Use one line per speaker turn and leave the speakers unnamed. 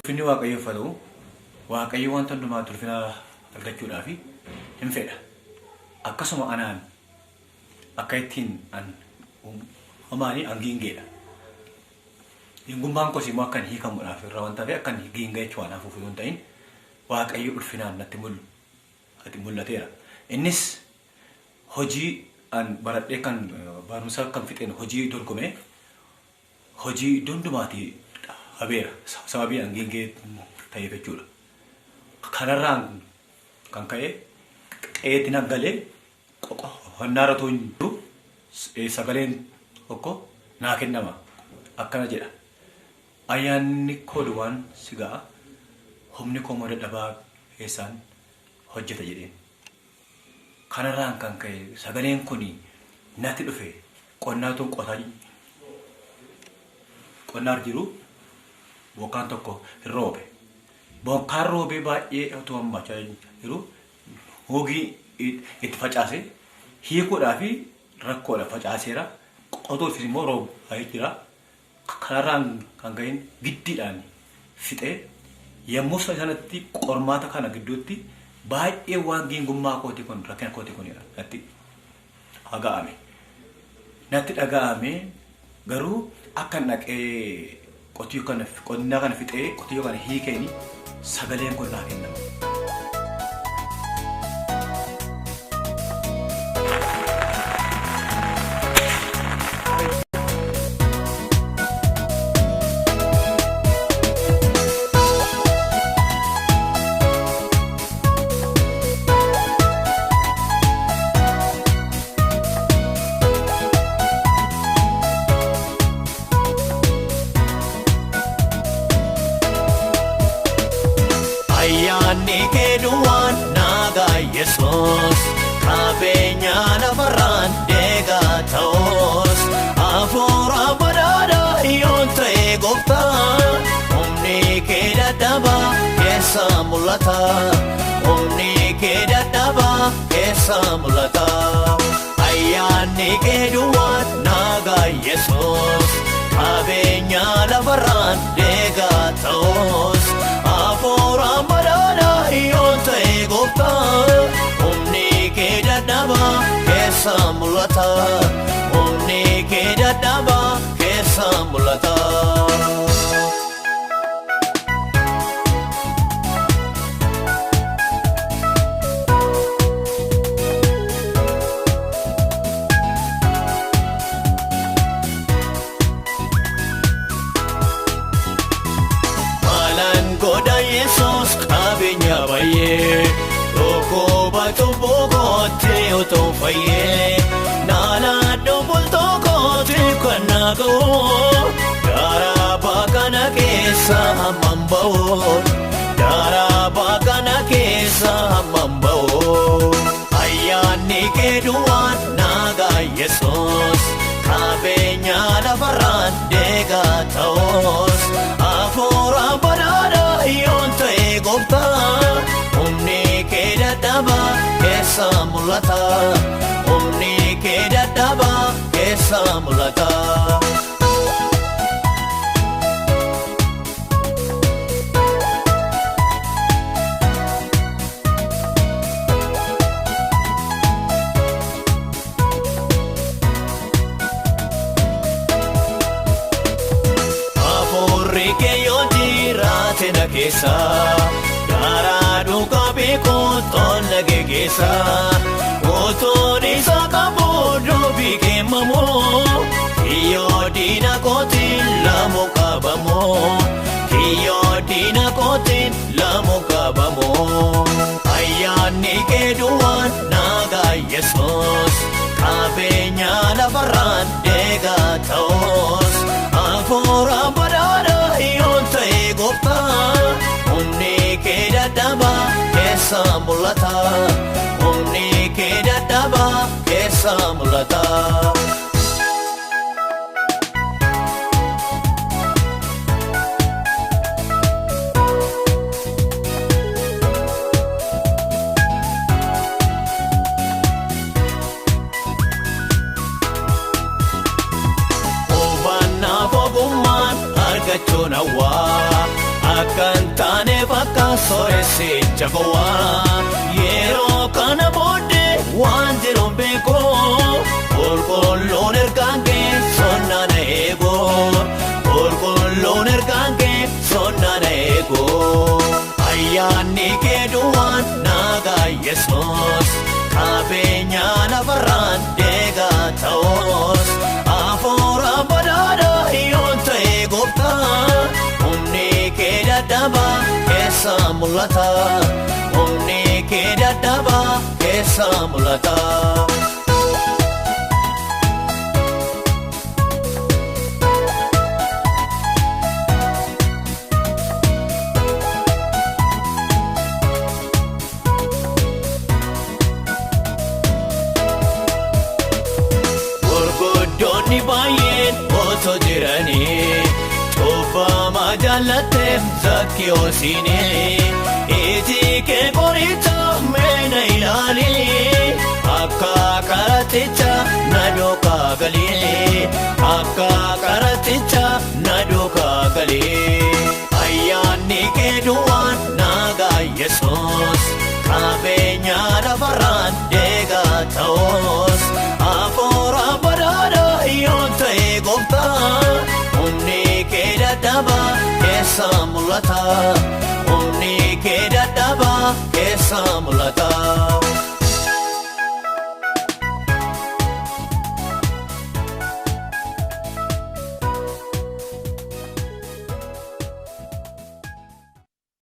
Ulfinni waaqayyoof haa ta'u, waaqayyo wanta hundumaatti ulfina argachuudhaaf hin fedha. Akkasuma anaan akka ittiin homaanii hangiingeedha. Hingummaan kosii immoo akkan hiikamuudhaaf irraa wanta ta'e akkan giingaa jechuun waan hafuuf hin ta'in waaqayyo ulfinaan natti mul'ateera. Innis hojii an baradhee kan barumsa kan fixeen hojii dorgomee hojii hundumaatti habeera sababii hangiingee ta'eef jechuudha. Kanarraan kan ka'e qeetiin haggalee honnaara too hin jiru sagaleen tokko naa kennama akkana jedha. Ayyaanni koo duwwaan si ga'a humni koo immoo dadhabaa keessaan hojjeta jedheen. Kanarraan kan ka'e sagaleen kun natti dhufe qonnaa tun qonnaa jiru bokkaan tokko hin roobe. Bokkaan roobee baay'ee otoo hammachaa jiru hogii itti facaase hiikuudhaa fi rakkoodha facaaseera qotuufis immoo roobaa jira. Kanarraan kan ka'een giddiidhaan fixee yommuu sanatti qormaata kana gidduutti baay'ee waan giingummaa kooti kun rakkina kooti kun natti dhaga'ame. Natti dhaga'ame garuu akkan dhaqee qonnaa kana fixee qotiyyoo kana hiikeeni sagaleen kun naa kennama.
Ayyaanni kee duwwaan naga Yesuus qabeenya lafarraan deegaa ta'us hafuura badhaadhaa yoo ta'e gooftaa humni kee dadhabaa keessa mul'ata. Humni kee dadhabaa keessa mul'ata. Ayyaanni kee duwwaan naga Yesuus qabeenya lafarraan deegaa ta'us hafuura badhaadhaa yoo ta'e gooftaa humni kee dadhabaa keessa mul'ata. Humni kee dadhabaa keessa mul'ata. Yesus qabeenya baay'ee tokko baatu boqottee otoo fayyee naannoo bultoo kooti kan naga'oo garaa baakana keessa hammam ba'oo garaa baakana keessa hammam ba'oo. Ayyaanni kee duwwaan naga Yesus qabeenya lafarraan deegaa ta'us hafuura badhaadhaa yoo ta'e gooftaa humni kee dadhabaa keessa mul'ata. Humni kee dadhabaa keessa mul'ata. Tena keessa garaa dhugaa beekuu tola geessa otoon isa qabuu dubbii keemamoo kiyyoo diina kootiin lamu qabamoo kiyyoo diina kootiin lamu qabamoo. Ayyaanni kee duwwaan naga Yesuus qabeenya lafarraan deegaa ta'us hafuura badhaadhaa yoo ta'e gooftaa humni kee dadhabaa keessa mul'ata. Humni kee dadhabaa keessa mul'ata. Hubannaa ogummaan argachuun hawwaa akkan taane bakka sooresse jabawaa yeroo kana booddee waan jiruun beekoo qulqulluun ergaan kee sonnaan eegoo qulqulluun ergaan kee sonnaan eegoo ayyaanni kee duwwaan nagaa Yesuus qabeenya lafarraan deegaa ta'oos hafuura badhaadhaa yoo ta'e gooftaa humni kee dadhabaa keessa mul'ata humni kee dadhabaa keessa mul'ata. Gurguddoonni baay'een otoo jiranii cubbama jaallateef Zakkiyoosiin iji kee qoricha meena ilaali akka karaticha na duukaa gali akka karaticha na duukaa gali ayyaanni kee duwwaan nagaa Yesuus qabeenya lafarraan deegaa ta'oos hafuura badhaadhaa yoo ta'e gooftaa humni kee dadhabaa keessa mul'ata humni kee dadhabaa keessa mul'ata.